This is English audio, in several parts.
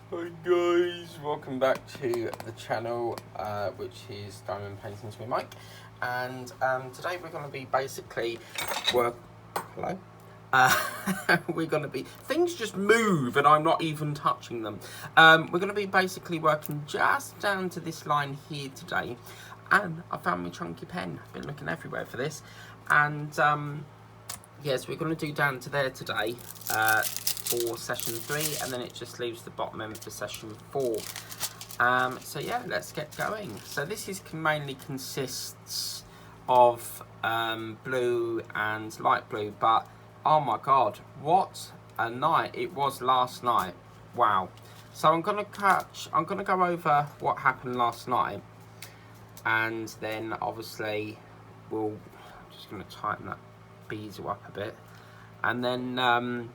Hi guys, welcome back to the channel, which is Diamond Paintings with Mike, and today we're going to be basically hello. We're going to be, things just move and I'm not even touching them. We're going to be basically working just down to this line here today, and I found my chunky pen. I've been looking everywhere for this, and yes, we're going to do down to there today for session 3, and then it just leaves the bottom end for session 4. So yeah, let's get going. So this is mainly consists of blue and light blue, but oh my god, what a night it was last night. Wow. So I'm gonna go over what happened last night, and then obviously I'm just gonna tighten that bezel up a bit, and then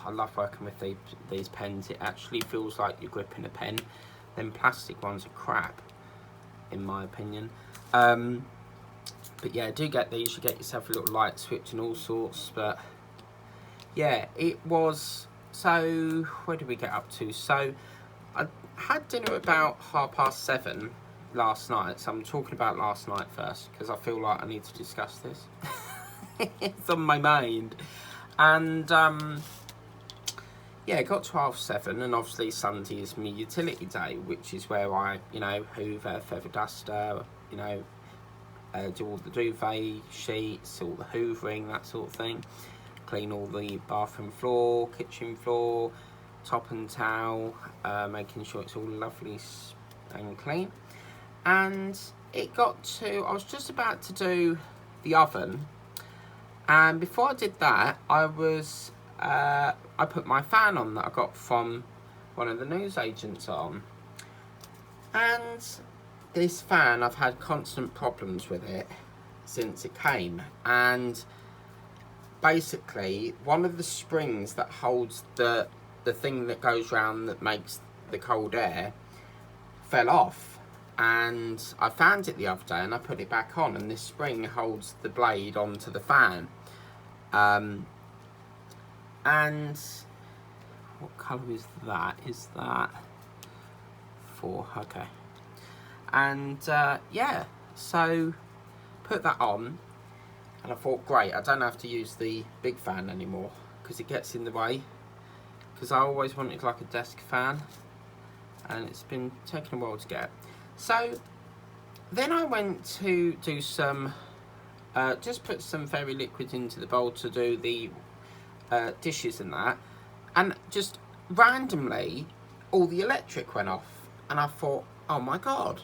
I love working with these pens. It actually feels like you're gripping a pen. Them plastic ones are crap, in my opinion. But yeah, do get these. You get yourself a little light switch and all sorts. But yeah, it was. So where did we get up to? So I had dinner about 7:30 last night. So I'm talking about last night first because I feel like I need to discuss this. It's on my mind. And yeah, got to 7:30, and obviously Sunday is my utility day, which is where I, hoover, feather duster, do all the duvet sheets, all the hoovering, that sort of thing. Clean all the bathroom floor, kitchen floor, top and towel, making sure it's all lovely and clean. And it got to, I was just about to do the oven, and before I did that, I put my fan on that I got from one of the newsagents on. And this fan, I've had constant problems with it since it came. And basically, one of the springs that holds the thing that goes round that makes the cold air fell off. And I found it the other day and I put it back on, and this spring holds the blade onto the fan. And what colour is that? Is that 4? Okay. And yeah, so put that on, and I thought, great, I don't have to use the big fan anymore because it gets in the way. Because I always wanted like a desk fan, and it's been taking a while to get. So then I went to do some, just put some fairy liquid into the bowl to do the dishes and that, and just randomly all the electric went off, and I thought, oh my god.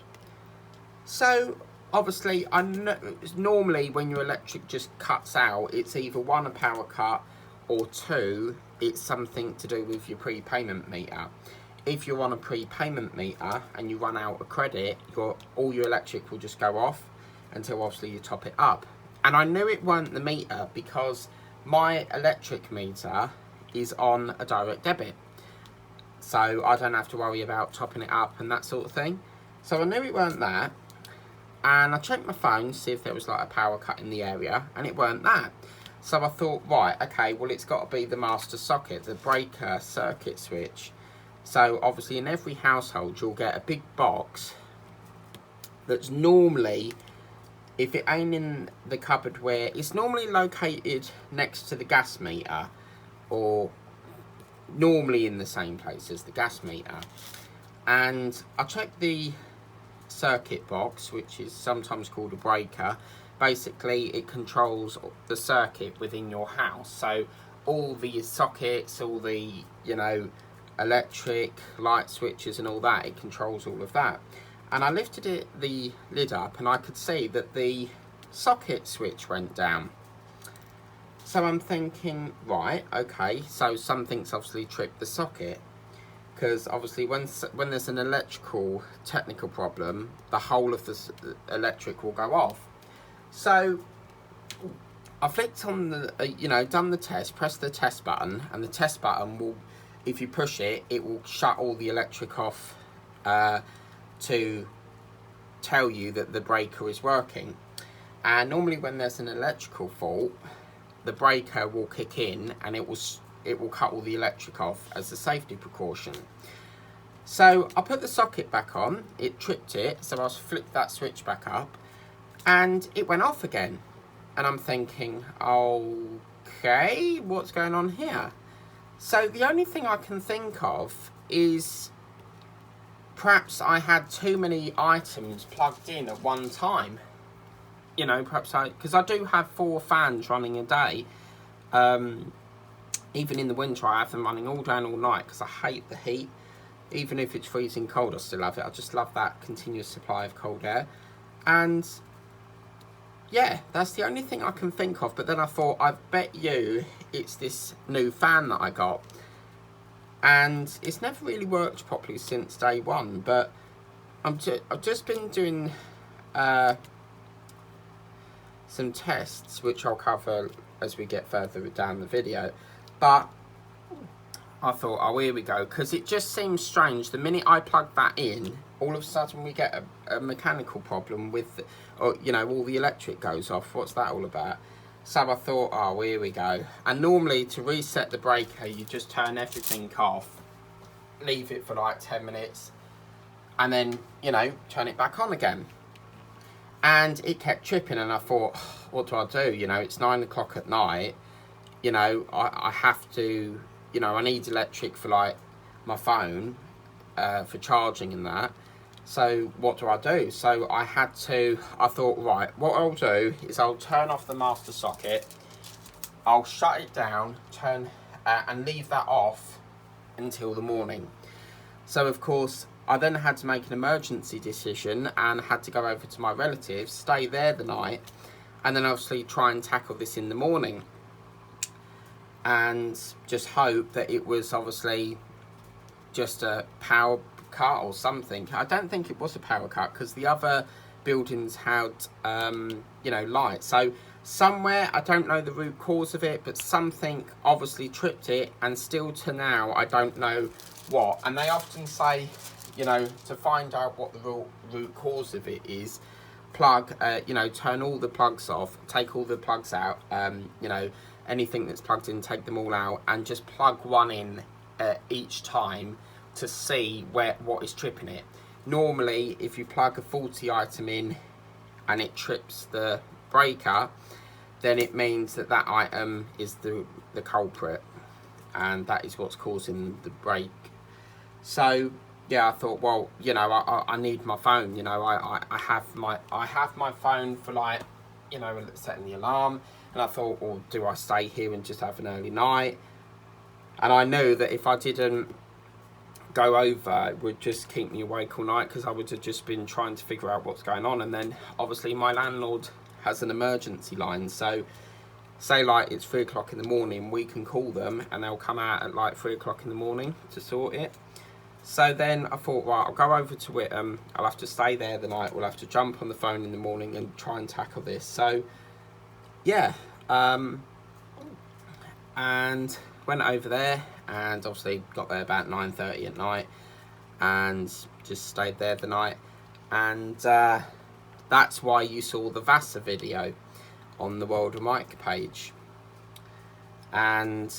So obviously I know normally when your electric just cuts out, it's either 1, a power cut, or 2, it's something to do with your prepayment meter. If you're on a prepayment meter and you run out of credit, all your electric will just go off until obviously you top it up. And I knew it weren't the meter because my electric meter is on a direct debit, so I don't have to worry about topping it up and that sort of thing. So I knew it weren't that, and I checked my phone to see if there was like a power cut in the area, and it weren't that. So I thought, right, okay, well it's got to be the master socket, the breaker circuit switch. So obviously in every household you'll get a big box that's normally, if it ain't in the cupboard where it's normally located next to the gas meter, or normally in the same place as the gas meter. And I checked the circuit box, which is sometimes called a breaker. Basically it controls the circuit within your house, so all the sockets, all the electric light switches and all that, it controls all of that. And I lifted the lid up, and I could see that the socket switch went down. So I'm thinking, right, okay, so something's obviously tripped the socket, because obviously when there's an electrical technical problem, the whole of the electric will go off. So I flicked on the, done the test, pressed the test button, and the test button will, if you push it, it will shut all the electric off to tell you that the breaker is working. And normally when there's an electrical fault, the breaker will kick in and it will it will cut all the electric off as a safety precaution. So I put the socket back on, it tripped it, so I flipped that switch back up and it went off again. And I'm thinking, okay, what's going on here? So the only thing I can think of is perhaps I had too many items plugged in at one time. You know, perhaps because I do have 4 fans running a day. Even in the winter, I have them running all day and all night because I hate the heat. Even if it's freezing cold, I still have it. I just love that continuous supply of cold air. And yeah, that's the only thing I can think of. But then I thought, I bet you it's this new fan that I got. And it's never really worked properly since day one. But I've just been doing some tests, which I'll cover as we get further down the video. But I thought, oh, here we go, because it just seems strange. The minute I plug that in, all of a sudden we get a mechanical problem with, you know, all the electric goes off. What's that all about? So I thought, oh, here we go. And normally to reset the breaker, you just turn everything off, leave it for like 10 minutes, and then, you know, turn it back on again. And it kept tripping, and I thought, what do I do? You know, it's 9 o'clock at night. You know, I have to, you know, I need electric for like my phone for charging and that. So what do I do? So I thought, right, what I'll do is I'll turn off the master socket. I'll shut it down, and leave that off until the morning. So of course, I then had to make an emergency decision and had to go over to my relatives, stay there the night, and then obviously try and tackle this in the morning. And just hope that it was obviously just a power cut or something. I don't think it was a power cut because the other buildings had, you know, lights. So somewhere, I don't know the root cause of it, but something obviously tripped it, and still to now, I don't know what. And they often say, you know, to find out what the root cause of it is, you know, turn all the plugs off, take all the plugs out, you know, anything that's plugged in, take them all out, and just plug one in each time to see what is tripping it. Normally, if you plug a faulty item in and it trips the breaker, then it means that that item is the culprit, and that is what's causing the break. So yeah, I thought, well, you know, I need my phone. You know, I have my phone for, like, you know, setting the alarm. And I thought, well, do I stay here and just have an early night? And I knew that if I didn't go over, it would just keep me awake all night, because I would have just been trying to figure out what's going on. And then obviously my landlord has an emergency line, so say like it's 3 o'clock in the morning, we can call them and they'll come out at like 3 o'clock in the morning to sort it. So then I thought, right, I'll go over to Whittam, I'll have to stay there the night, we'll have to jump on the phone in the morning and try and tackle this. So yeah, and went over there, and obviously got there about 9:30 at night, and just stayed there the night. And that's why you saw the Vasa video on the World of Mike page. And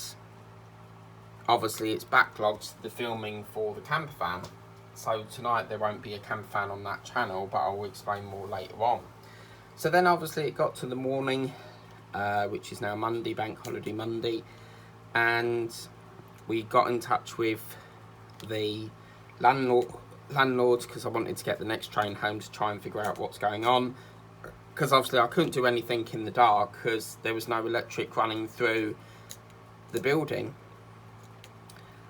obviously it's backlogged the filming for the camper van, so tonight there won't be a camper van on that channel, but I'll explain more later on. So then obviously it got to the morning, which is now Monday, Bank Holiday Monday, and we got in touch with the landlords because I wanted to get the next train home to try and figure out what's going on, because obviously I couldn't do anything in the dark because there was no electric running through the building,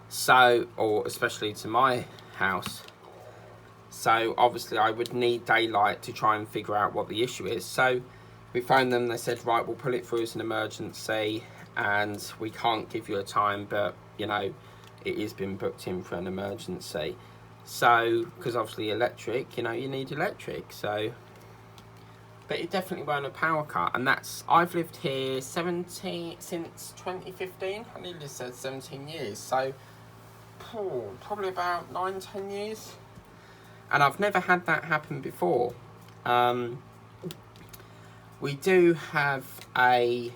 so, or especially to my house. So obviously I would need daylight to try and figure out what the issue is. So we phoned them, they said, right, we'll put it through as an emergency and we can't give you a time, but you know, it has been booked in for an emergency. So, because obviously electric, you know, you need electric, so. But it definitely weren't a power cut, and I've lived here since 2015, I nearly said 17 years, so probably about 9-10 years. And I've never had that happen before. We do have a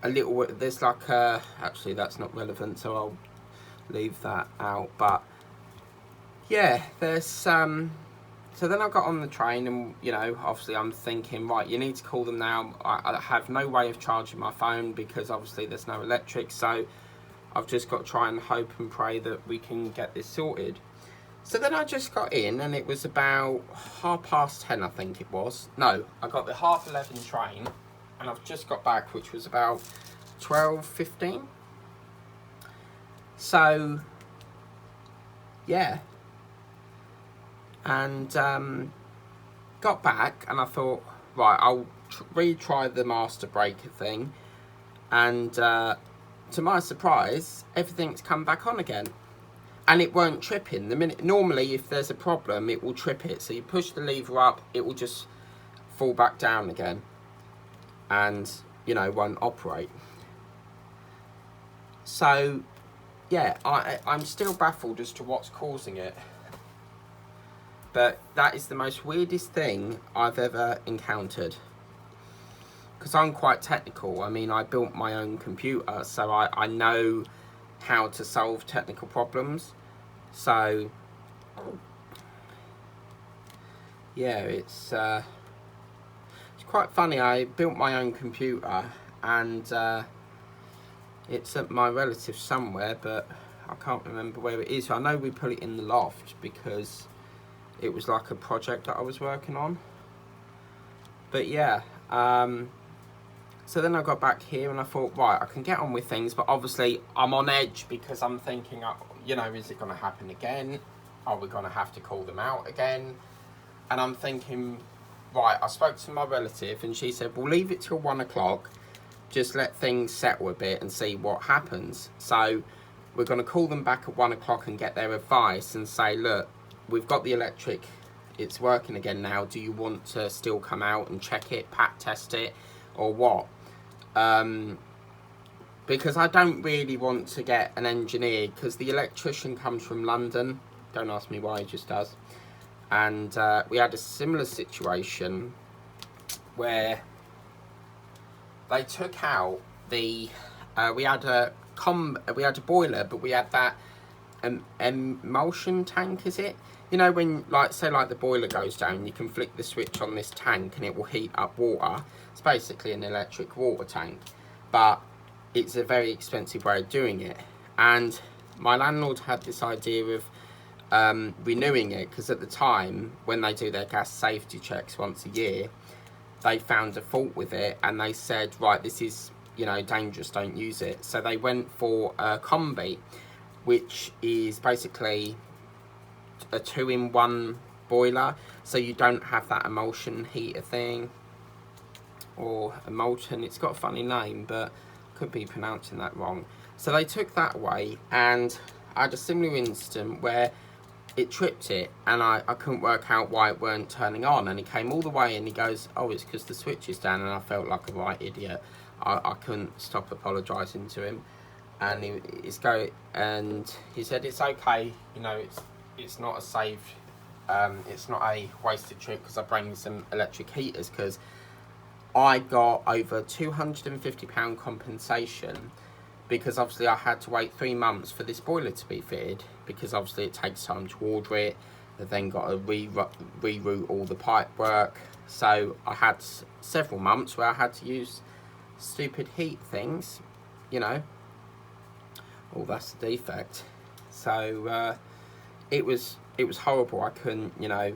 a little, there's like a, actually that's not relevant, so I'll leave that out. But yeah, there's so then I got on the train, and you know, obviously I'm thinking, right, you need to call them now. I have no way of charging my phone because obviously there's no electric, so I've just got to try and hope and pray that we can get this sorted. So then I just got in, and it was about 10:30, I think it was. No, I got the 11:30 train, and I've just got back, which was about 12:15. So yeah, and got back, and I thought, right, I'll retry the master breaker thing, and to my surprise, everything's come back on again, and it weren't tripping. The minute, normally if there's a problem, it will trip it, so you push the lever up, it will just fall back down again, and you know, won't operate. So yeah, I'm still baffled as to what's causing it. But that is the most weirdest thing I've ever encountered. Because I'm quite technical. I mean, I built my own computer, so I know how to solve technical problems. So, yeah, it's quite funny. I built my own computer, and it's at my relative somewhere, but I can't remember where it is. I know we put it in the loft because it was like a project that I was working on. But yeah, so then I got back here and I thought, right, I can get on with things, but obviously I'm on edge because I'm thinking, you know, is it going to happen again? Are we going to have to call them out again? And I'm thinking, right, I spoke to my relative and she said, we'll leave it till 1 o'clock, just let things settle a bit and see what happens. So we're going to call them back at 1 o'clock and get their advice and say, look, we've got the electric, it's working again now, do you want to still come out and check it, pat test it, or what? Because I don't really want to get an engineer, because the electrician comes from London, don't ask me why, he just does. And we had a similar situation where they took out the, we had a boiler, but we had that emulsion tank, is it? You know, when, like, say like the boiler goes down, you can flick the switch on this tank and it will heat up water. It's basically an electric water tank, but it's a very expensive way of doing it. And my landlord had this idea of renewing it, because at the time, when they do their gas safety checks once a year, they found a fault with it and they said, right, this is, you know, dangerous, don't use it. So they went for a combi, which is basically a 2-in-1 boiler, so you don't have that emulsion heater thing, or emulsion, it's got a funny name, but could be pronouncing that wrong. So they took that away, and I had a similar incident where it tripped it, and I couldn't work out why it weren't turning on, and he came all the way and he goes, oh, it's because the switch is down, and I felt like a right idiot. I couldn't stop apologising to him, and he said it's okay, you know, it's not a saved, it's not a wasted trip, because I bring some electric heaters, because I got over £250 compensation, because obviously I had to wait 3 months for this boiler to be fitted, because obviously it takes time to order it. They've then got to reroute all the pipe work, so I had several months where I had to use stupid heat things, you know. Oh, that's the defect. So it was horrible. I couldn't, you know,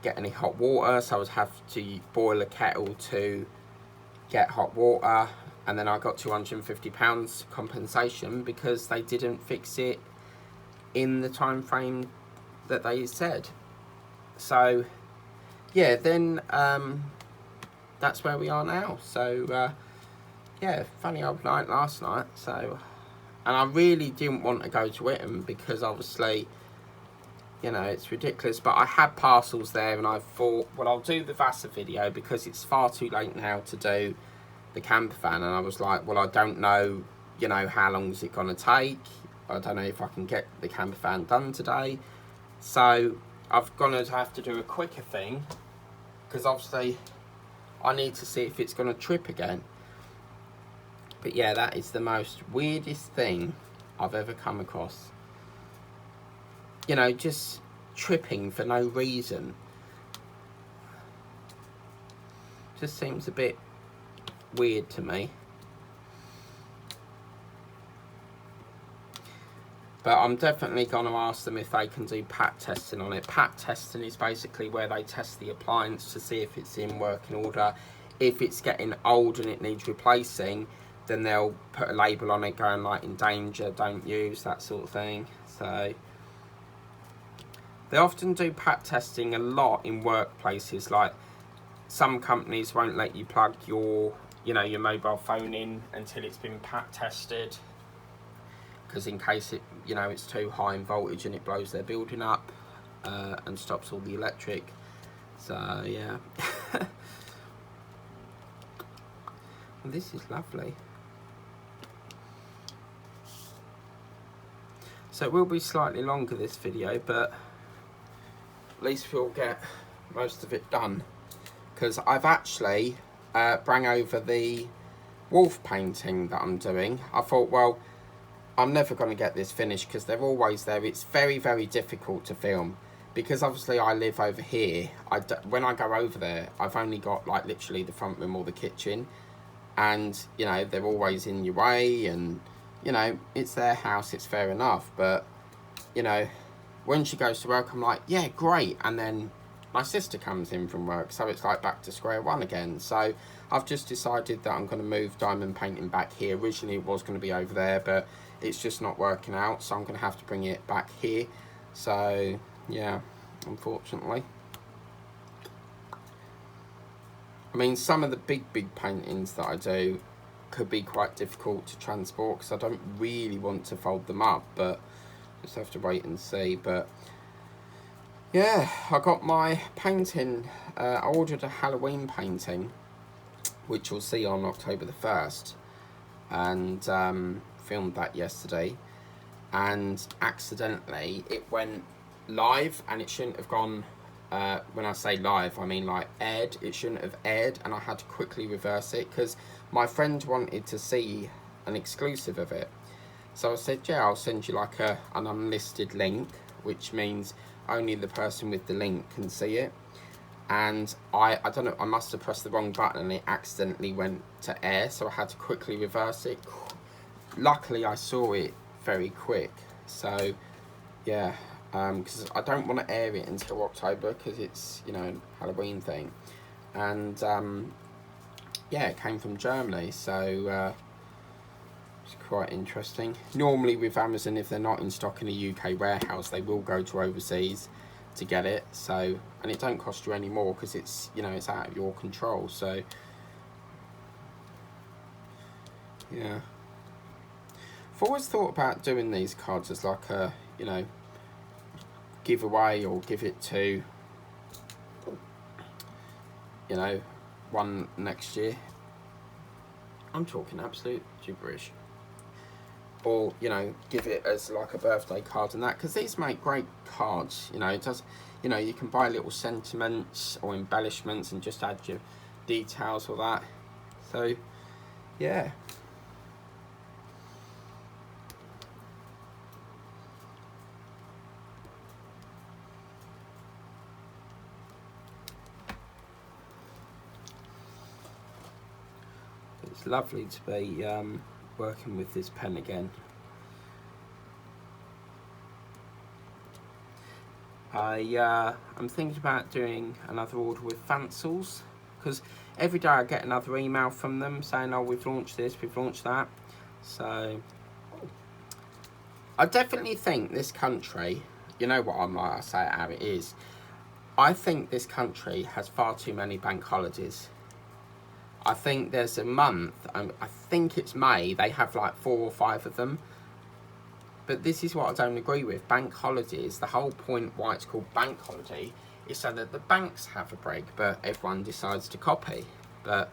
get any hot water, so I would have to boil a kettle to get hot water, and then I got £250 compensation because they didn't fix it in the time frame that they said. So yeah, then that's where we are now. So yeah, funny old night last night. So, and I really didn't want to go to Whittam because obviously, you know, it's ridiculous, but I had parcels there, and I thought, well, I'll do the Vasa video because it's far too late now to do the camper van. And I was like, well, I don't know, you know, how long is it going to take? I don't know if I can get the camper van done today. So I've going to have to do a quicker thing, because obviously I need to see if it's going to trip again. But yeah, that is the most weirdest thing I've ever come across. You know, just tripping for no reason. Just seems a bit weird to me. But I'm definitely going to ask them if they can do pat testing on it. Pat testing is basically where they test the appliance to see if it's in working order. If it's getting old and it needs replacing, then they'll put a label on it going like in danger, don't use, that sort of thing. So they often do pat testing a lot in workplaces. Like some companies won't let you plug your, you know, your mobile phone in until it's been pat tested, because in case it, you know, it's too high in voltage and it blows their building up and stops all the electric. So yeah. This is lovely. So it will be slightly longer, this video, but at least we'll get most of it done, because I've actually bring over the wolf painting that I'm doing. I thought, well, I'm never going to get this finished because they're always there. It's very, very difficult to film because obviously I live over here. When I go over there, I've only got like literally the front room or the kitchen, and you know, they're always in your way, and you know, it's their house, it's fair enough. But you know, when she goes to work, I'm like, yeah, great, and then my sister comes in from work, so it's like back to square one again. So I've just decided that I'm going to move diamond painting back here. Originally it was going to be over there, but it's just not working out, so I'm going to have to bring it back here. So yeah, unfortunately. I mean, some of the big paintings that I do could be quite difficult to transport because I don't really want to fold them up, but just have to wait and see. But yeah, I got my painting, I ordered a Halloween painting, which you'll see on October the 1st, and filmed that yesterday, and accidentally it went live, and it shouldn't have gone, when I say live, I mean like aired. It shouldn't have aired, and I had to quickly reverse it because my friend wanted to see an exclusive of it. So I said, yeah, I'll send you like an unlisted link, which means only the person with the link can see it. And I don't know, I must have pressed the wrong button and it accidentally went to air, so I had to quickly reverse it. Luckily I saw it very quick, so yeah, because I don't want to air it until October because it's, you know, Halloween thing. And yeah, it came from Germany, so it's quite interesting. Normally with Amazon, if they're not in stock in a UK warehouse, they will go to overseas to get it. So, and it don't cost you any more because it's, you know, it's out of your control. So yeah, I've always thought about doing these cards as like a, you know, giveaway, or give it to, you know, one next year. I'm talking absolute gibberish. Or, you know, give it as like a birthday card and that, because these make great cards. You know, it does, you know, you can buy little sentiments or embellishments and just add your details or that. So yeah, it's lovely to be working with this pen again. I'm thinking about doing another order with Fancels, because every day I get another email from them saying, oh, we've launched this, we've launched that. So I definitely think this country, you know what I'm like, I say it how it is, I think this country has far too many bank holidays. I think there's a month, I think it's May, they have like 4 or 5 of them. But this is what I don't agree with. Bank holidays, the whole point why it's called bank holiday is so that the banks have a break, but everyone decides to copy. But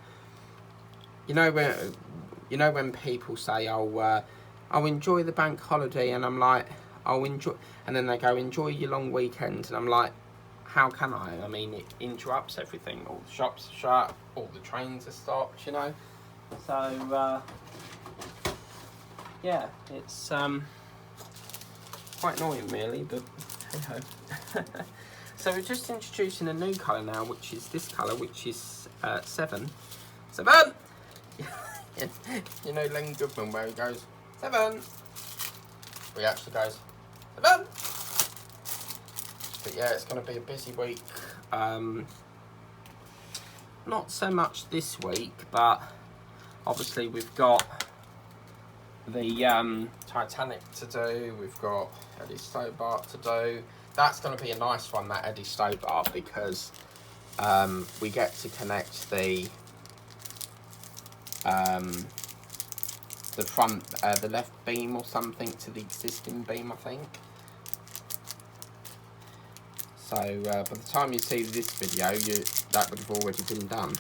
you know when people say, oh, I'll enjoy the bank holiday, and I'm like, I'll enjoy, and then they go, enjoy your long weekend, and I'm like, how can I? I mean, it interrupts everything. All the shops are shut, all the trains are stopped, you know. So yeah, it's quite annoying really, but hey ho. So we're just introducing a new colour now, which is this colour, which is 7. 7! You know Len Goodman where he goes, 7! He actually goes, 7! But yeah, it's going to be a busy week. Not so much this week, but obviously we've got the Titanic to do, we've got Eddie Stobart to do. That's going to be a nice one, that Eddie Stobart, because we get to connect the front, the left beam or something to the existing beam, I think. So by the time you see this video, that would have already been done.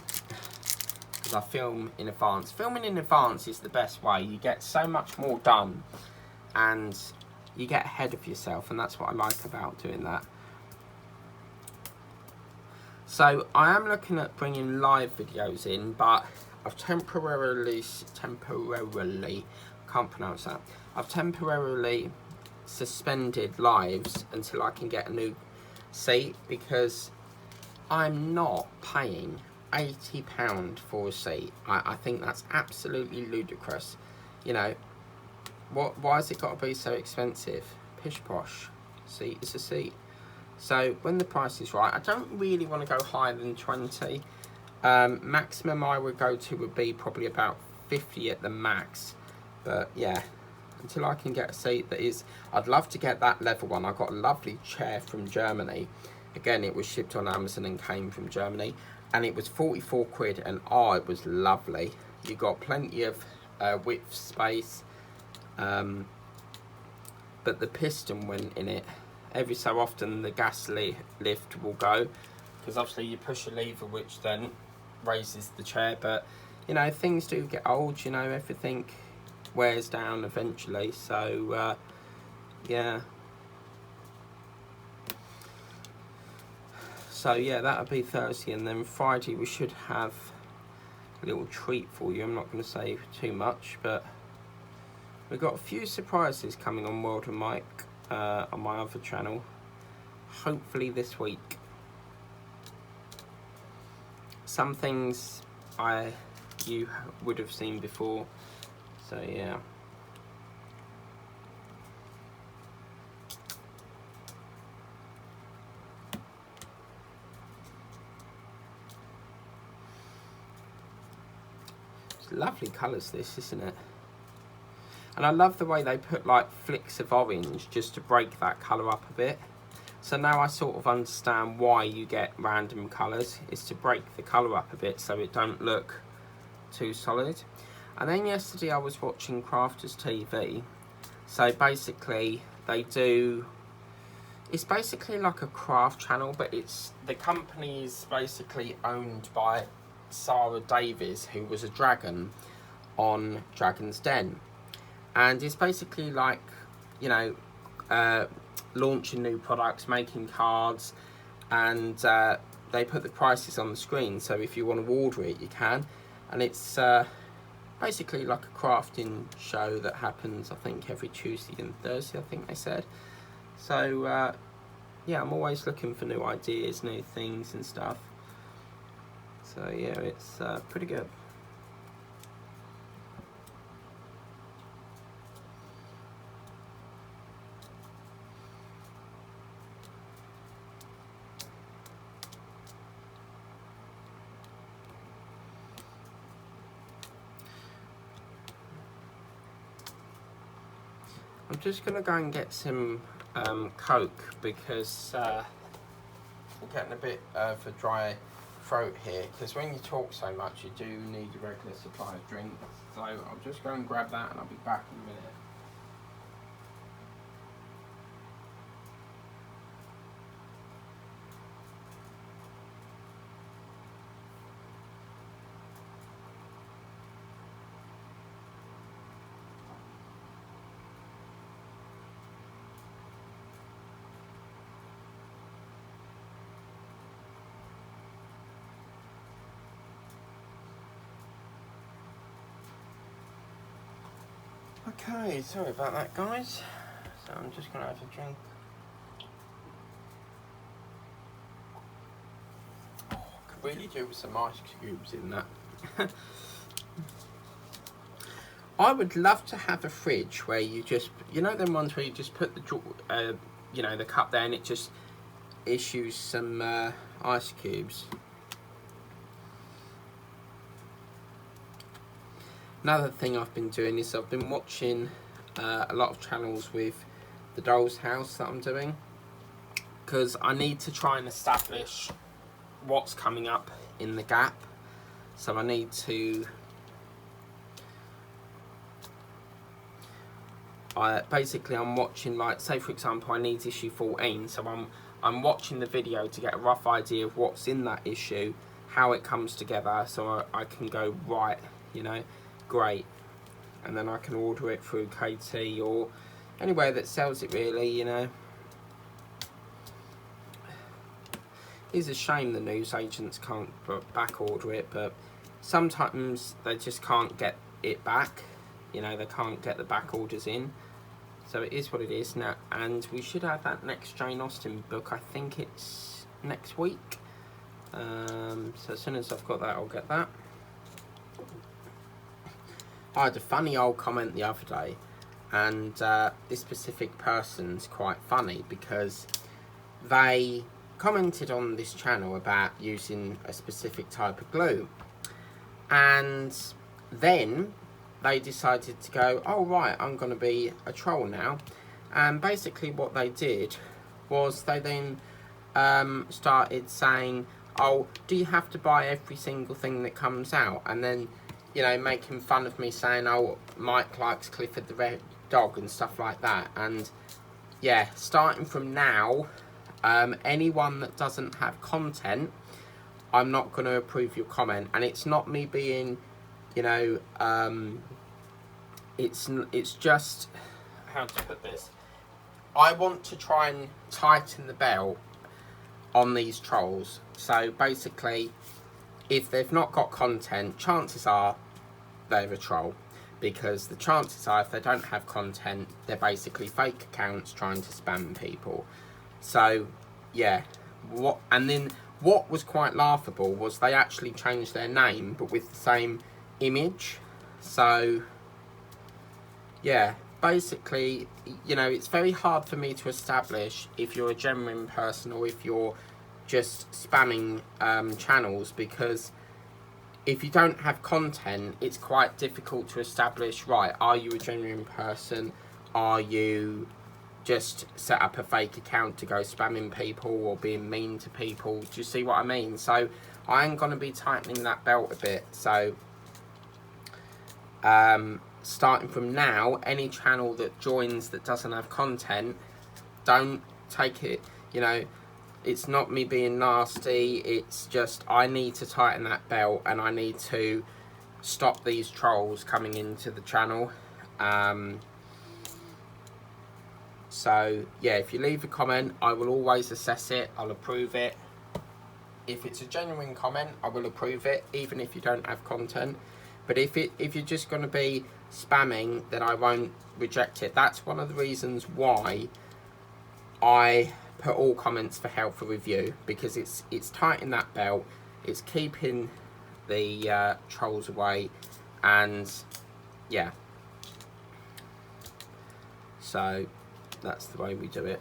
Because I film in advance. Filming in advance is the best way. You get so much more done, and you get ahead of yourself, and that's what I like about doing that. So I am looking at bringing live videos in, but I've temporarily, can't pronounce that. I've temporarily suspended lives until I can get a new seat, because I'm not paying £80 for a seat. I think that's absolutely ludicrous. You know, why has it got to be so expensive? Pish posh, seat is a seat. So when the price is right, I don't really want to go higher than 20. Maximum I would go to would be probably about 50 at the max. But yeah, until I can get a seat that is, I'd love to get that leather one. I got a lovely chair from Germany. Again, it was shipped on Amazon and came from Germany, and it was 44 quid, and oh, it was lovely. You got plenty of width space, but the piston went in it. Every so often the gas lift will go, because obviously you push a lever which then raises the chair. But you know, things do get old, you know, everything wears down eventually. So yeah, so yeah, that'll be Thursday, and then Friday we should have a little treat for you. I'm not going to say too much, but we've got a few surprises coming on World of Mike on my other channel, hopefully this week. Some things you would have seen before, so yeah. It's lovely colours this, isn't it? And I love the way they put like flicks of orange just to break that colour up a bit. So now I sort of understand why you get random colours. It's to break the colour up a bit so it don't look too solid. And then yesterday I was watching Crafters TV. So basically they do, it's basically like a craft channel, but it's, the company is basically owned by Sarah Davies, who was a dragon on Dragon's Den. And it's basically like, you know, launching new products, making cards, and they put the prices on the screen, so if you want to order it you can. And it's basically like a crafting show that happens, I think, every Tuesday and Thursday, I think they said. So yeah, I'm always looking for new ideas, new things and stuff. So yeah, it's pretty good. I'm just going to go and get some Coke, because I'm getting a bit of a dry throat here, because when you talk so much you do need a regular supply of drinks. So I'll just go and grab that and I'll be back in a minute. Okay, sorry about that, guys. So I'm just gonna have a drink. Oh, I could really do with some ice cubes in that. I would love to have a fridge where you just, you know, them ones where you just put the, you know, the cup there and it just issues some ice cubes. Another thing I've been doing is I've been watching a lot of channels with the doll's house that I'm doing, because I need to try and establish what's coming up in the gap. So I need to basically I'm watching, like, say for example I need issue 14, so I'm watching the video to get a rough idea of what's in that issue, how it comes together, so I can go, right, you know, great, and then I can order it through KT or anywhere that sells it, really, you know. It's a shame the news agents can't back order it, but sometimes they just can't get it back, you know, they can't get the back orders in, so it is what it is now. And we should have that next Jane Austen book, I think it's next week, so as soon as I've got that I'll get that. I had a funny old comment the other day, and this specific person's quite funny because they commented on this channel about using a specific type of glue, and then they decided to go, oh right, I'm going to be a troll now. And basically what they did was they then started saying, oh, do you have to buy every single thing that comes out? And then, you know, making fun of me, saying, oh, Mike likes Clifford the Red Dog and stuff like that. And yeah, starting from now, anyone that doesn't have content, I'm not going to approve your comment. And it's not me being, you know, it's just, how to put this, I want to try and tighten the belt on these trolls. So basically, if they've not got content, chances are they're a troll, because the chances are if they don't have content, they're basically fake accounts trying to spam people. So yeah, and then what was quite laughable was they actually changed their name but with the same image. So yeah, basically, you know, it's very hard for me to establish if you're a genuine person or if you're just spamming channels, because if you don't have content, it's quite difficult to establish, right, are you a genuine person? Are you just set up a fake account to go spamming people or being mean to people? Do you see what I mean? So I am going to be tightening that belt a bit. So starting from now, any channel that joins that doesn't have content, don't take it, you know, it's not me being nasty, it's just I need to tighten that belt and I need to stop these trolls coming into the channel. So yeah, if you leave a comment, I will always assess it, I'll approve it. If it's a genuine comment, I will approve it, even if you don't have content. But if you're just going to be spamming, then I won't reject it. That's one of the reasons why I put all comments for help for review, because it's tightening that belt, it's keeping the trolls away, and yeah. So that's the way we do it.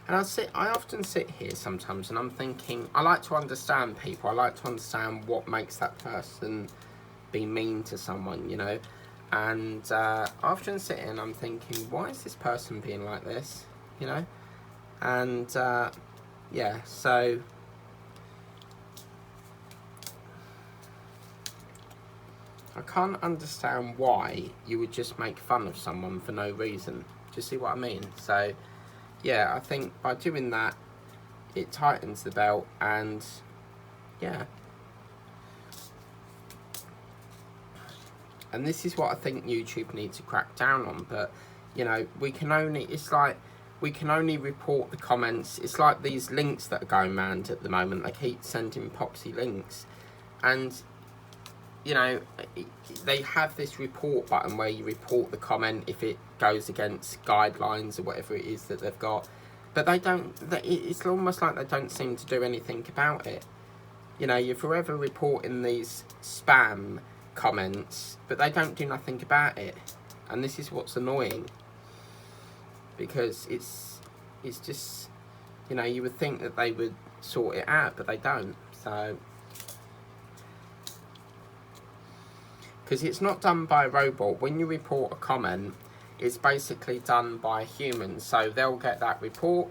And I often sit here sometimes and I'm thinking, I like to understand people. I like to understand what makes that person be mean to someone, you know. And I often sit here and I'm thinking, why is this person being like this, you know? And yeah, so I can't understand why you would just make fun of someone for no reason. Do you see what I mean? So yeah, I think by doing that, it tightens the belt, and yeah. And this is what I think YouTube needs to crack down on. But, you know, we can only report the comments. It's like these links that are going around at the moment. They keep sending poxy links. And you know, they have this report button where you report the comment if it goes against guidelines or whatever it is that they've got. But they don't, it's almost like they don't seem to do anything about it. You know, you're forever reporting these spam comments, but they don't do nothing about it. And this is what's annoying. Because it's just, you know, you would think that they would sort it out, but they don't. So, because it's not done by a robot. When you report a comment, it's basically done by humans. So they'll get that report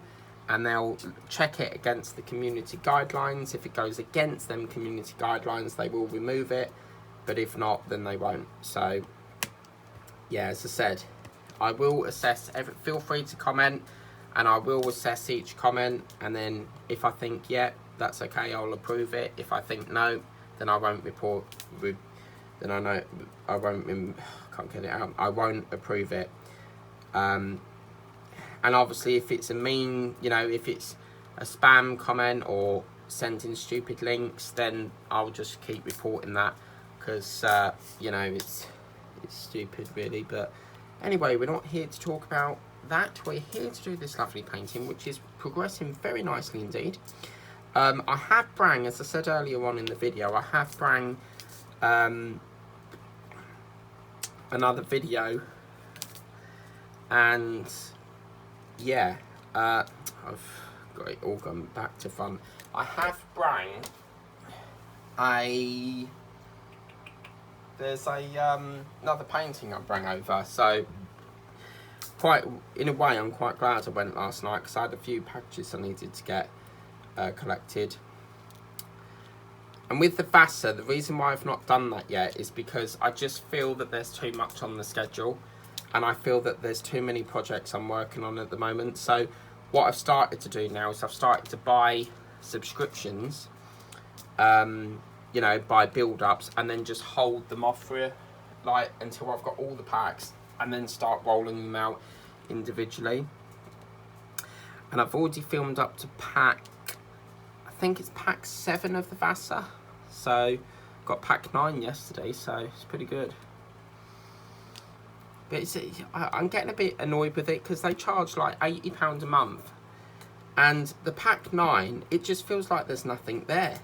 and they'll check it against the community guidelines. If it goes against them community guidelines, they will remove it. But if not, then they won't. So, yeah, as I said, I will assess feel free to comment, and I will assess each comment, and then if I think, yeah, that's okay, I'll approve it. If I think no, then I won't report, then I know I won't, can't get it out, I won't approve it. And obviously if it's a mean, you know, if it's a spam comment or sending stupid links, then I'll just keep reporting that, because, you know, it's stupid really. But anyway, we're not here to talk about that. We're here to do this lovely painting, which is progressing very nicely indeed. I have brang, as I said earlier on in the video, I have brang another video, and yeah, I've got it all gone back to front. I have brang there's another painting I brang over, so in a way I'm quite glad I went last night, because I had a few packages I needed to get collected. And with the Vasa, the reason why I've not done that yet is because I just feel that there's too much on the schedule, and I feel that there's too many projects I'm working on at the moment. So what I've started to do now is I've started to buy subscriptions, you know, buy build-ups, and then just hold them off for like until I've got all the packs, and then start rolling them out individually. And I've already filmed up to pack, I think it's pack 7 of the Vasa. So got pack 9 yesterday, so it's pretty good. But I'm getting a bit annoyed with it, because they charge like £80 a month, and the pack 9, it just feels like there's nothing there.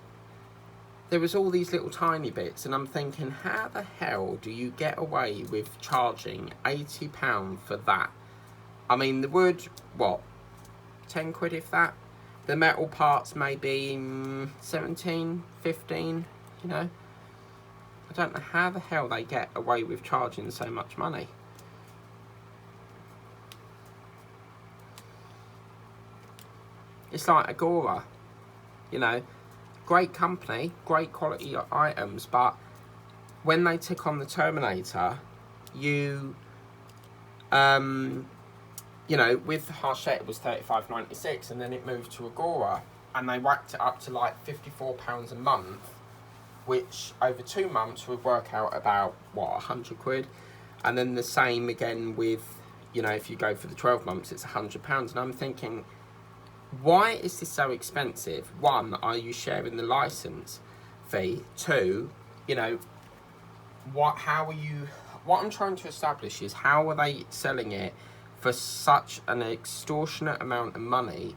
There was all these little tiny bits, and I'm thinking, how the hell do you get away with charging £80 for that? I mean, the wood, what, 10 quid if that? The metal parts maybe 17, 15, you know? I don't know how the hell they get away with charging so much money. It's like Agora, you know, great company, great quality items, but when they took on the Terminator, you know, with Hachette it was £35.96, and then it moved to Agora, and they whacked it up to like £54 a month, which over 2 months would work out about, what, 100 quid? And then the same again with, you know, if you go for the 12 months, it's £100. And I'm thinking, why is this so expensive? One, are you sharing the license fee? 2, you know, what I'm trying to establish is, how are they selling it for such an extortionate amount of money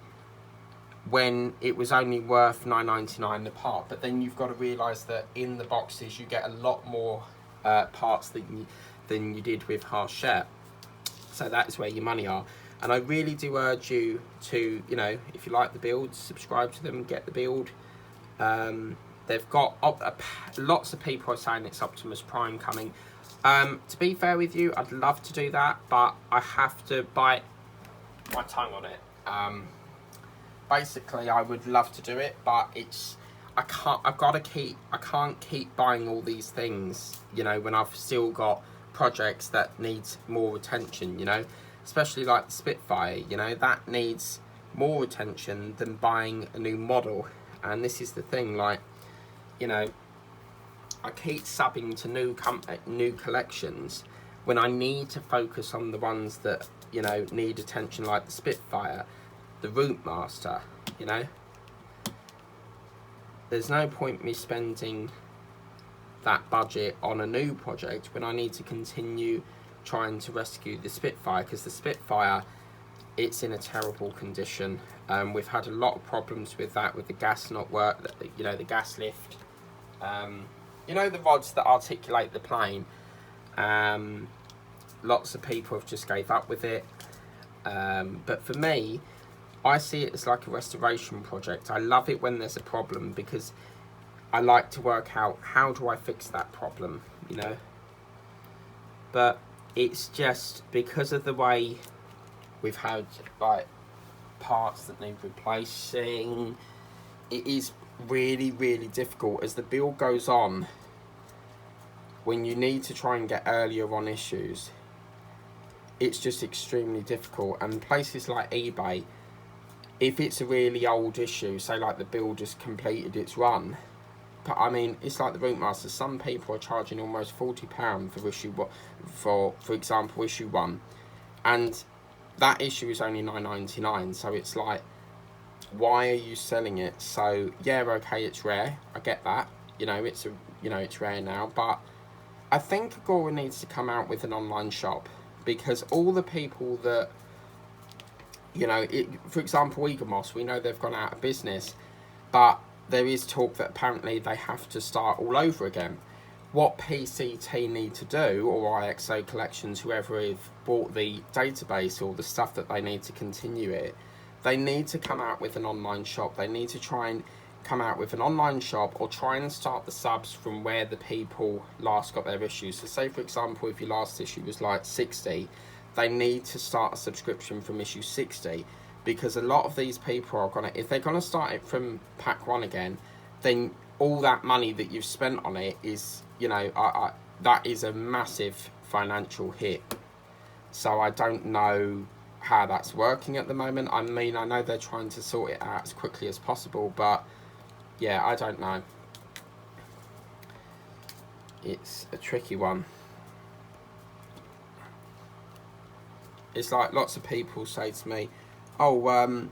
when it was only worth $9.99 a part? But then you've got to realise that in the boxes you get a lot more parts than you did with Hachette. So that's where your money are. And I really do urge you to, you know, if you like the build, subscribe to them and get the build. They've got lots of people are saying it's Optimus Prime coming. To be fair with you, I'd love to do that, but I have to bite my tongue on it. Basically, I would love to do it, but I can't keep buying all these things, you know, when I've still got projects that need more attention, you know. Especially like the Spitfire, you know, that needs more attention than buying a new model. And this is the thing, like, you know, I keep subbing to new collections when I need to focus on the ones that, you know, need attention, like the Spitfire, the Root Master, you know. There's no point me spending that budget on a new project when I need to continue trying to rescue the Spitfire, because the Spitfire, it's in a terrible condition. We've had a lot of problems with that, with the gas not work, you know, the gas lift, you know, the rods that articulate the plane. Lots of people have just gave up with it, but for me, I see it as like a restoration project. I love it when there's a problem, because I like to work out how do I fix that problem, you know. But it's just because of the way we've had like parts that need replacing, it is really, really difficult as the build goes on. When you need to try and get earlier on issues, it's just extremely difficult. And places like eBay, if it's a really old issue, say like the build has completed its run, but I mean, it's like the Routemasters. Some people are charging almost £40 for issue, for example, issue 1, and that issue is only £9.99. So it's like, why are you selling it? So yeah, okay, it's rare. I get that. You know, it's rare now, but I think Agora needs to come out with an online shop, because all the people that, you know, for example, Egamos, we know they've gone out of business, but there is talk that apparently they have to start all over again. What PCT need to do, or IXO Collections, whoever have bought the database or the stuff that they need to continue it, they need to come out with an online shop. They need to try and come out with an online shop, or try and start the subs from where the people last got their issues. So say, for example, if your last issue was like 60, they need to start a subscription from issue 60, because a lot of these people are gonna, if they're gonna start it from pack 1 again, then all that money that you've spent on it is, you know, that is a massive financial hit. So I don't know how that's working at the moment. I mean, I know they're trying to sort it out as quickly as possible, but yeah, I don't know. It's a tricky one. It's like lots of people say to me, oh,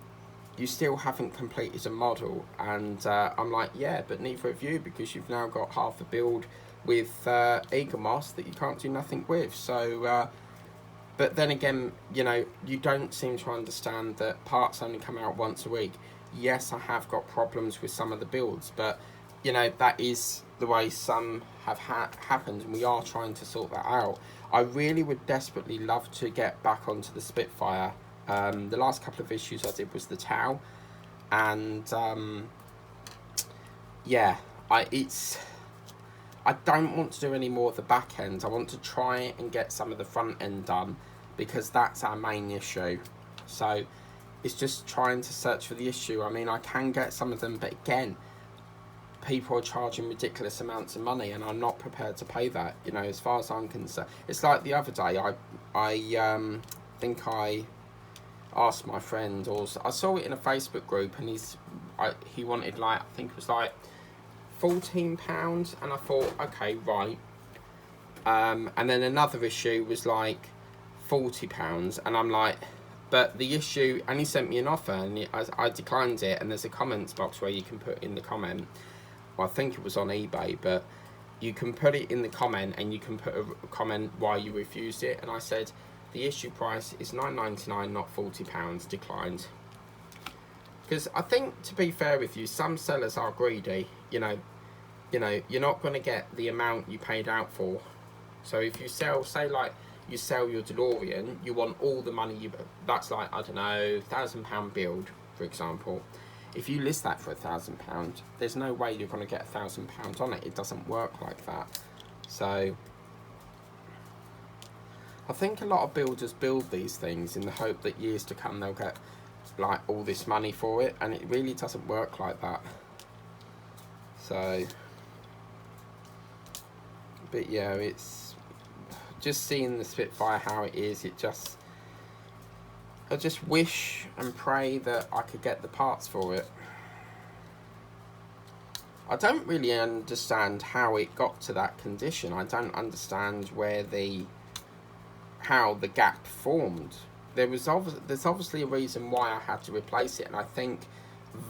you still haven't completed a model, and I'm like, yeah, but neither have you, because you've now got half a build with Egamos that you can't do nothing with. So but then again, you know, you don't seem to understand that parts only come out once a week. Yes, I have got problems with some of the builds, but you know, that is the way some have happened, and we are trying to sort that out. I really would desperately love to get back onto the Spitfire. The last couple of issues I did was the Tau, and yeah, I don't want to do any more of the back end. I want to try and get some of the front end done, because that's our main issue. So it's just trying to search for the issue. I mean, I can get some of them, but again, people are charging ridiculous amounts of money, and I'm not prepared to pay that. You know, as far as I'm concerned, it's like the other day, I think I asked my friend, or I saw it in a Facebook group, and he wanted, like, I think it was like £14, and I thought, okay, right. And then another issue was like £40, and I'm like, but the issue, and he sent me an offer, and I declined it, and there's a comments box where you can put in the comment. Well, I think it was on eBay, but you can put it in the comment, and you can put a comment why you refused it. And I said, the issue price is £9.99, not £40, declined. Because I think, to be fair with you, some sellers are greedy. You know, you're not going to get the amount you paid out for. So if you sell, say like you sell your DeLorean, you want all the money that's like, I don't know, £1,000 build, for example. If you list that for £1,000, there's no way you're going to get £1,000 on it. It doesn't work like that. So I think a lot of builders build these things in the hope that years to come they'll get like all this money for it, and it really doesn't work like that. So, but yeah, it's just seeing the Spitfire how it is. I just wish and pray that I could get the parts for it. I don't really understand how it got to that condition. I don't understand how the gap formed. There's obviously a reason why I had to replace it, and I think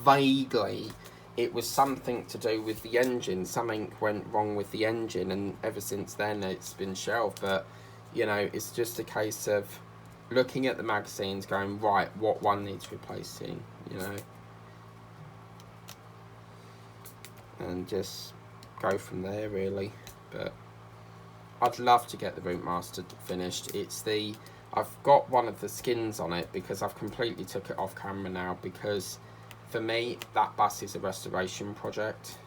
vaguely it was something to do with the engine. Something went wrong with the engine, and ever since then it's been shelved. But you know, it's just a case of looking at the magazines, going, right, what one needs replacing, you know, and just go from there really. But I'd love to get the Routemaster finished. I've got one of the skins on it because I've completely took it off camera now, because for me that bus is a restoration project.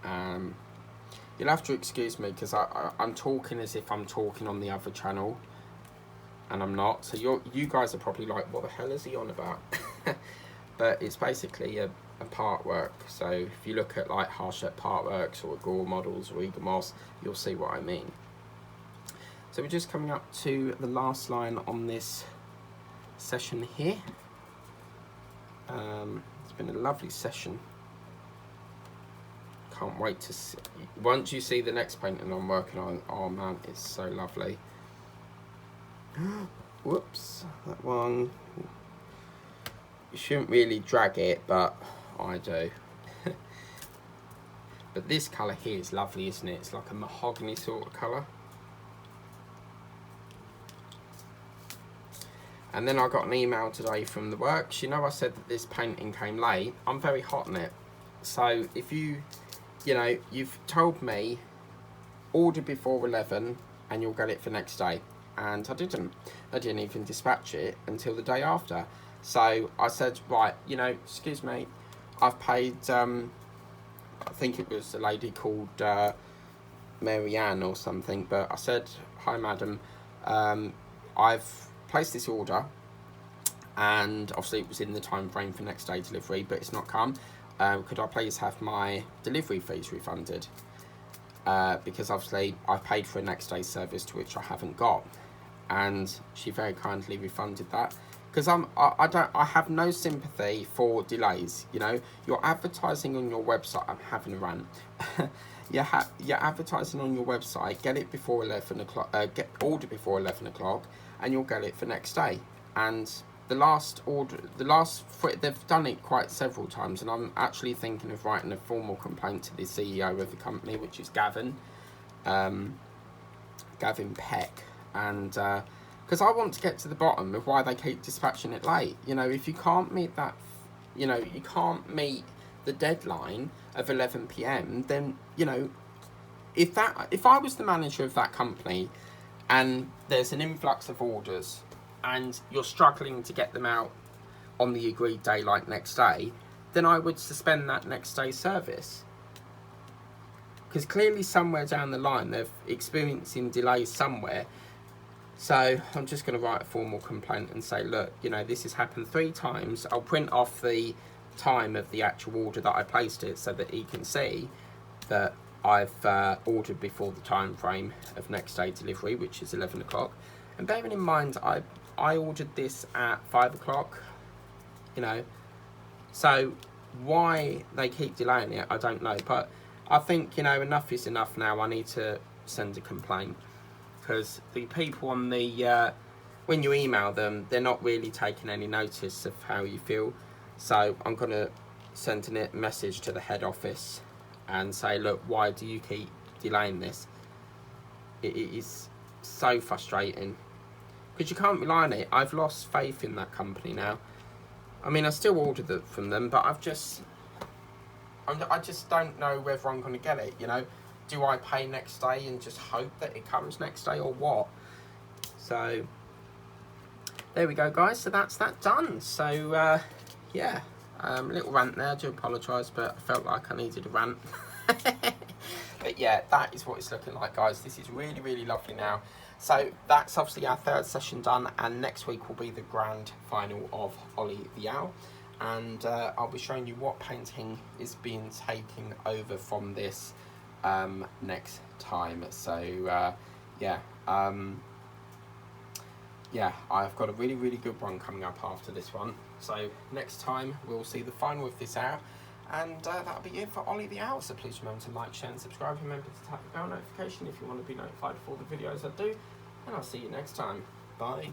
You'll have to excuse me because I'm talking as if I'm talking on the other channel, and I'm not. So you guys are probably like, what the hell is he on about? But it's basically a part work. So if you look at like Harshett Part Works or Gore Models or Eagle Moss, you'll see what I mean. So we're just coming up to the last line on this session here. It's been a lovely session. Can't wait to see. Once you see the next painting I'm working on, oh man, it's so lovely. Whoops, that one. You shouldn't really drag it, but I do. But this colour here is lovely, isn't it? It's like a mahogany sort of colour. And then I got an email today from the works. You know, I said that this painting came late. I'm very hot on it. So if you know, you've told me order before 11 and you'll get it for next day. And I didn't even dispatch it until the day after. So I said, right, you know, excuse me, I've paid, I think it was a lady called Mary Ann or something, but I said, hi madam, I've placed this order, and obviously it was in the time frame for next day delivery, but it's not come. Could I please have my delivery fees refunded? Because obviously I've paid for a next day service to which I haven't got. And she very kindly refunded that, because I have no sympathy for delays. You know, you're advertising on your website. I'm having a rant. You're advertising on your website. Get it before 11 o'clock. Order before 11 o'clock, and you'll get it for next day. And they've done it quite several times, and I'm actually thinking of writing a formal complaint to the CEO of the company, which is Gavin Peck. And because I want to get to the bottom of why they keep dispatching it late. You know, if you can't meet that, you know, you can't meet the deadline of 11 PM, then, you know, if I was the manager of that company and there's an influx of orders and you're struggling to get them out on the agreed day like next day, then I would suspend that next day service. Because clearly somewhere down the line they're experiencing delays somewhere. So I'm just going to write a formal complaint and say, look, you know, this has happened 3 times. I'll print off the time of the actual order that I placed it so that he can see that I've ordered before the time frame of next day delivery, which is 11 o'clock. And bearing in mind, I ordered this at 5 o'clock, you know. So why they keep delaying it, I don't know. But I think, you know, enough is enough now. I need to send a complaint. Because the people on the, when you email them, they're not really taking any notice of how you feel. So I'm going to send a message to the head office and say, look, why do you keep delaying this? It is so frustrating. Because you can't rely on it. I've lost faith in that company now. I mean, I still ordered it from them, but I just don't know whether I'm going to get it, you know. Do I pay next day and just hope that it comes next day, or what? So there we go, guys. So that's that done. So yeah, little rant there. I do apologise, but I felt like I needed a rant. But yeah, that is what it's looking like, guys. This is really, really lovely now. So that's obviously our 3rd session done, and next week will be the grand final of Ollie the Owl. And I'll be showing you what painting is being taken over from this next time. So yeah, I've got a really, really good one coming up after this one. So next time we'll see the final of this hour, and that'll be it for Ollie the Owl. So please remember to like, share and subscribe. Remember to tap the bell notification if you want to be notified for all the videos I do, and I'll see you next time. Bye.